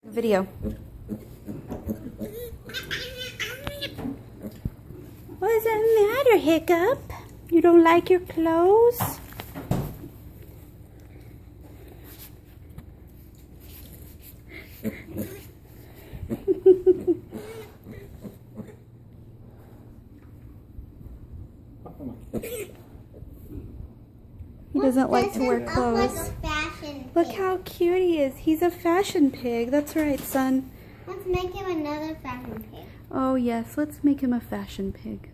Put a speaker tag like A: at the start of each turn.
A: Video. What's the matter, Hiccup? You don't like your clothes? He doesn't like to wear clothes. Look how cute he is. He's a fashion pig. That's right, son.
B: Let's make him another fashion pig.
A: Oh yes, let's make him a fashion pig.